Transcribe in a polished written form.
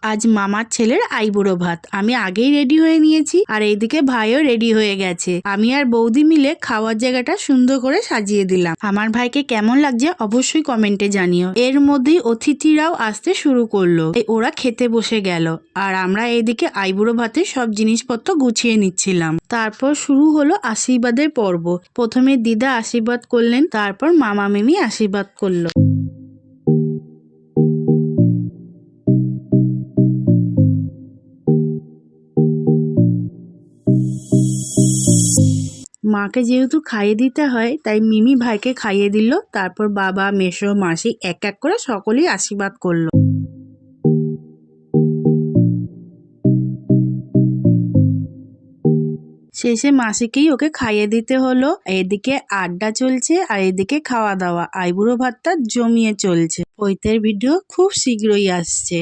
আজ মামার ছেলের আইবুড়ো ভাত। আমি আগেই রেডি হয়ে নিয়েছি আর এইদিকে ভাইও রেডি হয়ে গেছে। আমি আর বৌদি মিলে খাওয়ার জায়গাটা সুন্দর করে সাজিয়ে দিলাম। আমার ভাইকে কেমন লাগছে অবশ্যই কমেন্টে জানিও। এর মধ্যেই অতিথিরাও আসতে শুরু করলো। ওরা খেতে বসে গেল আর আমরা এইদিকে আইবুড়ো ভাতের সব জিনিসপত্র গুছিয়ে নিচ্ছিলাম। তারপর শুরু হলো আশীর্বাদের পর্ব। প্রথমে দিদা আশীর্বাদ করলেন, তারপর মামা মিমি আশীর্বাদ করলো। মাকে যেহেতু খাইয়ে দিতে হয় তাই মিমি ভাইকে খাইয়ে দিল। তারপর বাবা, মেসো, মাসি এক এক করে সকলেই আশীর্বাদ করলো। শেষে মাসিকেই ওকে খাইয়ে দিতে হলো। এদিকে আড্ডা চলছে আর এদিকে খাওয়া দাওয়া। আইবুড়ো ভাতটা জমিয়ে চলছে। পৈতের ভিডিও খুব শীঘ্রই আসছে।